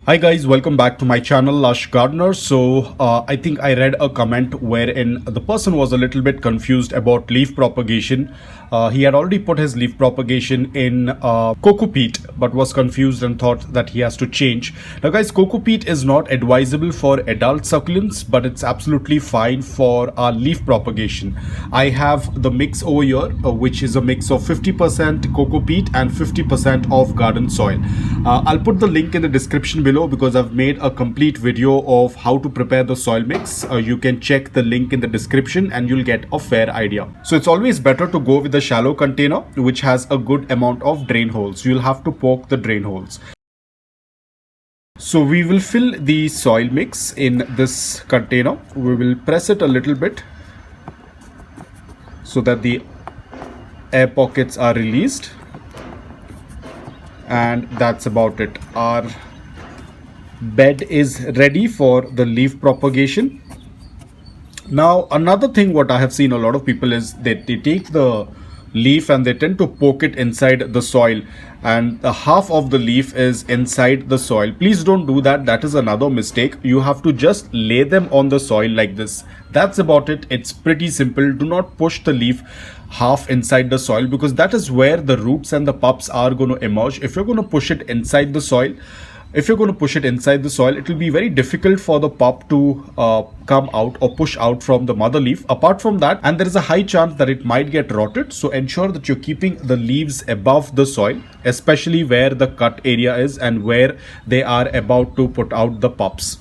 Hi guys, welcome back to my channel Lush Gardener. So I think I read a comment wherein the person was a little bit confused about leaf propagation. He had already put his leaf propagation in coco peat but was confused and thought that he has to change. Now guys, coco peat is not advisable for adult succulents, but it's absolutely fine for leaf propagation. I have the mix over here, which is a mix of 50% coco peat and 50% of garden soil. I'll put the link in the description below because I've made a complete video of how to prepare the soil mix. You can check the link in the description and you'll get a fair idea. So it's always better to go with a shallow container which has a good amount of drain holes. You'll have to poke the drain holes. So we will fill the soil mix in this container. We will press it a little bit so that the air pockets are released, and that's about it. Our bed is ready for the leaf propagation. Now another thing what I have seen a lot of people is that they take the leaf and they tend to poke it inside the soil, and the half of the leaf is inside the soil. Please don't do that. That is another mistake. You have to just lay them on the soil like this. That's about it. It's pretty simple. Do not push the leaf half inside the soil because that is where the roots and the pups are going to emerge. If you're going to push it inside the soil, it will be very difficult for the pup to come out or push out from the mother leaf. Apart from that, and there is a high chance that it might get rotted. So ensure that you're keeping the leaves above the soil, especially where the cut area is and where they are about to put out the pups.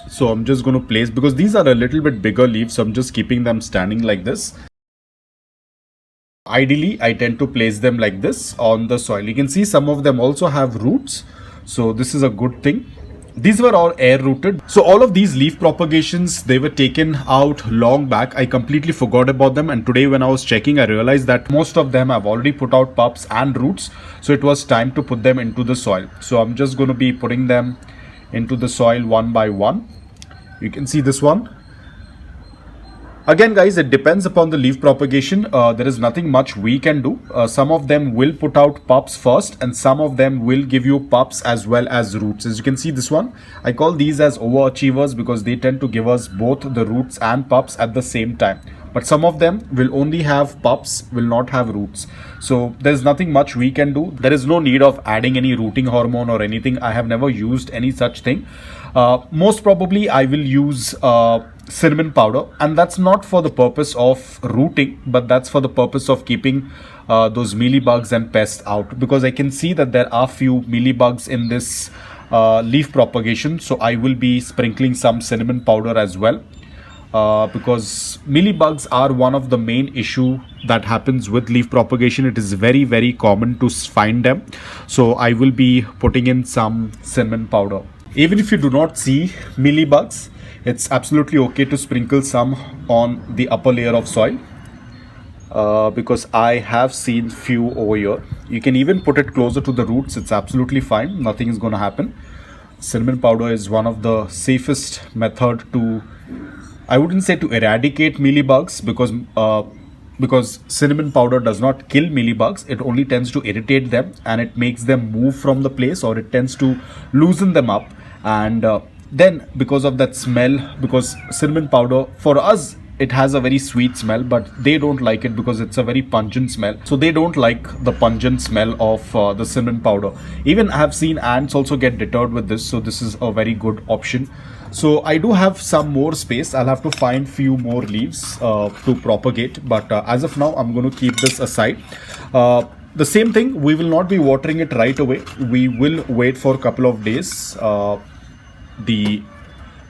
So I'm just going to place, because these are a little bit bigger leaves, so I'm just keeping them standing like this. Ideally, I tend to place them like this on the soil. You can see some of them also have roots. So this is a good thing. These were all air rooted. So all of these leaf propagations, they were taken out long back. I completely forgot about them, and today when I was checking, I realized that most of them have already put out pups and roots. So it was time to put them into the soil. So I'm just going to be putting them into the soil one by one. You can see this one. Again guys, it depends upon the leaf propagation. There is nothing much we can do. Some of them will put out pups first, and some of them will give you pups as well as roots. As you can see this one, I call these as overachievers because they tend to give us both the roots and pups at the same time. But some of them will only have pups, will not have roots. So there's nothing much we can do. There is no need of adding any rooting hormone or anything. I have never used any such thing. Most probably I will use cinnamon powder, and that's not for the purpose of rooting, but that's for the purpose of keeping those mealybugs and pests out, because I can see that there are few mealybugs in this leaf propagation. So I will be sprinkling some cinnamon powder as well, because mealybugs are one of the main issue that happens with leaf propagation. It is very, very common to find them. So I will be putting in some cinnamon powder. Even if you do not see mealybugs, it's absolutely okay to sprinkle some on the upper layer of soil, because I have seen few over here. You can even put it closer to the roots. It's absolutely fine. Nothing is going to happen. Cinnamon powder is one of the safest method to, I wouldn't say to eradicate mealybugs, because cinnamon powder does not kill mealybugs. It only tends to irritate them, and it makes them move from the place, or it tends to loosen them up. And then because of that smell, because cinnamon powder for us, it has a very sweet smell, but they don't like it because it's a very pungent smell. So they don't like the pungent smell of the cinnamon powder. Even I have seen ants also get deterred with this. So this is a very good option. So I do have some more space. I'll have to find few more leaves to propagate, but as of now I'm going to keep this aside. The same thing, we will not be watering it right away. We will wait for a couple of days. The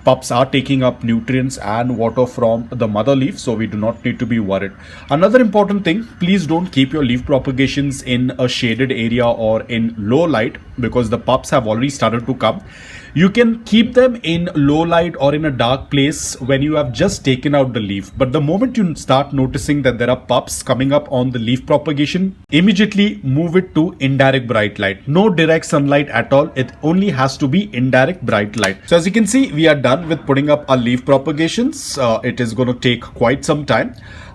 pups are taking up nutrients and water from the mother leaf, so we do not need to be worried. Another important thing, please don't keep your leaf propagations in a shaded area or in low light, because the pups have already started to come. You can keep them in low light or in a dark place when you have just taken out the leaf. But the moment you start noticing that there are pups coming up on the leaf propagation, immediately move it to indirect bright light. No direct sunlight at all. It only has to be indirect bright light. So as you can see, we are done with putting up our leaf propagations. It is going to take quite some time.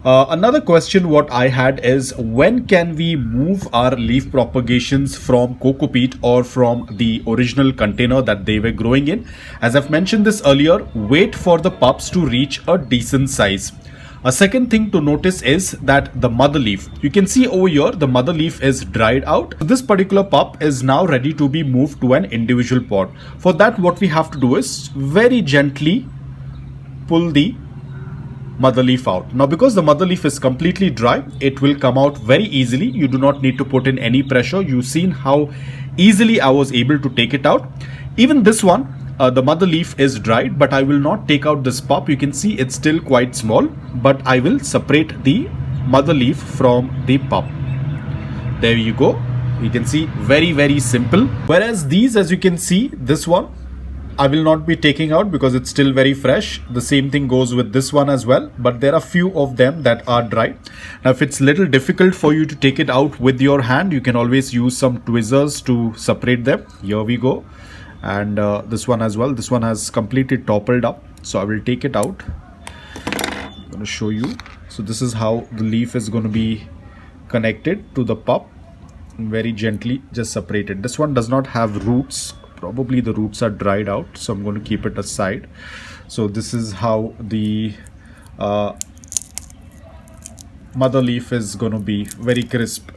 Another question what I had is, when can we move our leaf propagations from coco peat or from the original container that they were growing in? As I've mentioned this earlier, wait for the pups to reach a decent size. A second thing to notice is that the mother leaf, you can see over here, the mother leaf is dried out. This particular pup is now ready to be moved to an individual pot. For that, what we have to do is very gently pull the mother leaf out. Now, because the mother leaf is completely dry, it will come out very easily. You do not need to put in any pressure. You've seen how easily I was able to take it out. Even this one, the mother leaf is dried, but I will not take out this pup. You can see it's still quite small, but I will separate the mother leaf from the pup. There you go. You can see very simple. Whereas these, as you can see, this one I will not be taking out because it's still very fresh. The same thing goes with this one as well, but there are few of them that are dry. Now, if it's little difficult for you to take it out with your hand, you can always use some tweezers to separate them. Here we go. And this one as well. This one has completely toppled up, so I will take it out. I'm going to show you. So this is how the leaf is going to be connected to the pup. Very gently just separate it. This one does not have roots. Probably the roots are dried out, so I'm going to keep it aside. So this is how the mother leaf is going to be, very crisp.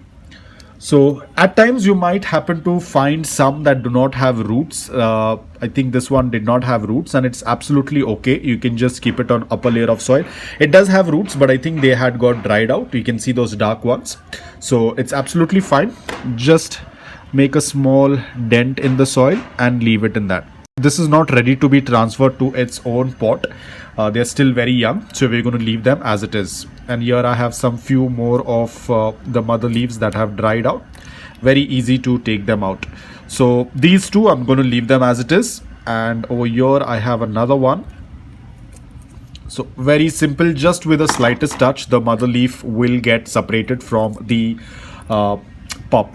So at times you might happen to find some that do not have roots. I think this one did not have roots, and it's absolutely okay. You can just keep it on upper layer of soil. It does have roots, but I think they had got dried out. You can see those dark ones. So it's absolutely fine. Just make a small dent in the soil and leave it in that. This is not ready to be transferred to its own pot. They're still very young, so we're going to leave them as it is. And here I have some few more of the mother leaves that have dried out. Very easy to take them out. So these two, I'm going to leave them as it is. And over here I have another one. So very simple, just with the slightest touch, the mother leaf will get separated from the pup.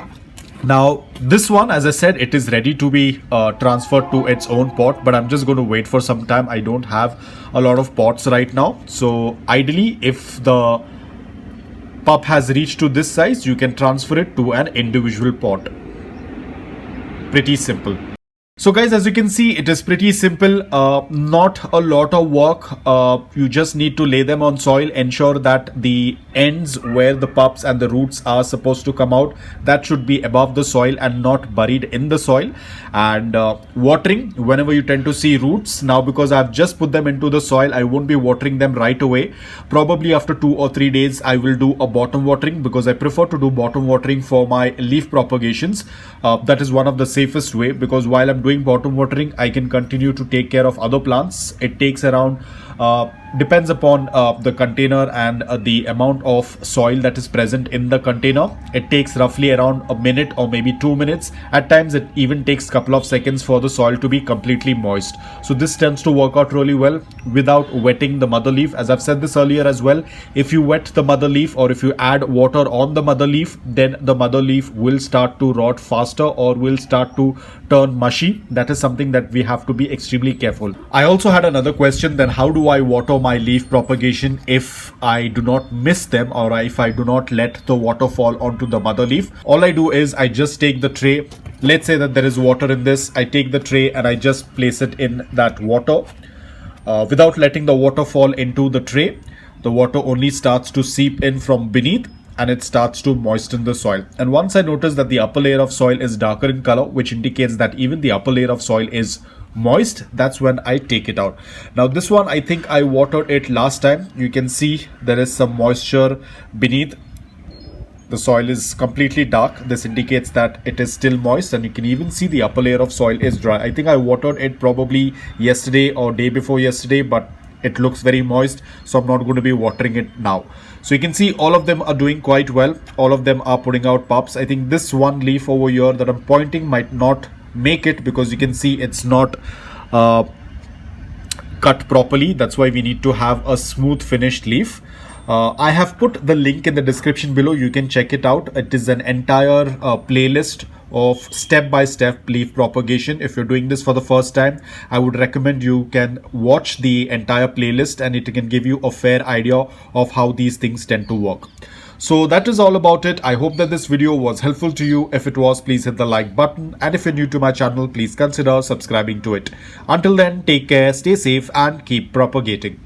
Now this one, as I said, it is ready to be transferred to its own pot, but I'm just going to wait for some time. I don't have a lot of pots right now. So ideally, if the pup has reached to this size, you can transfer it to an individual pot. Pretty simple. So guys, as you can see, it is pretty simple, not a lot of work. You just need to lay them on soil, ensure that the ends where the pups and the roots are supposed to come out, that should be above the soil and not buried in the soil. And watering, whenever you tend to see roots, now because I've just put them into the soil, I won't be watering them right away. Probably after 2 or 3 days, I will do a bottom watering, because I prefer to do bottom watering for my leaf propagations. That is one of the safest way, because while I'm doing bottom watering, I can continue to take care of other plants. It takes around depends upon the container and the amount of soil that is present in the container. It takes roughly around a minute or maybe 2 minutes. At times it even takes a couple of seconds for the soil to be completely moist. So this tends to work out really well without wetting the mother leaf. As I've said this earlier as well, if you wet the mother leaf or if you add water on the mother leaf, then the mother leaf will start to rot faster or will start to turn mushy. That is something that we have to be extremely careful. I also had another question, then how do I water my leaf propagation if I do not miss them, or if I do not let the water fall onto the mother leaf? All I do is I just take the tray. Let's say that there is water in this. I take the tray and I just place it in that water without letting the water fall into the tray. The water only starts to seep in from beneath and it starts to moisten the soil. And once I notice that the upper layer of soil is darker in color, which indicates that even the upper layer of soil is moist, that's when I take it out. Now this one, I think I watered it last time. You can see there is some moisture beneath. The soil is completely dark. This indicates that it is still moist, and you can even see the upper layer of soil is dry. I think I watered it probably yesterday or day before yesterday, but it looks very moist, so I'm not going to be watering it now. So you can see all of them are doing quite well. All of them are putting out pups. I think this one leaf over here that I'm pointing might not make it, because you can see it's not cut properly. That's why we need to have a smooth finished leaf. I have put the link in the description below. You can check it out. It is an entire playlist of step-by-step leaf propagation. If you're doing this for the first time, I would recommend you can watch the entire playlist, and it can give you a fair idea of how these things tend to work. So that is all about it. I hope that this video was helpful to you. If it was, please hit the like button, and if you're new to my channel, please consider subscribing to it. Until then, take care, stay safe, and keep propagating.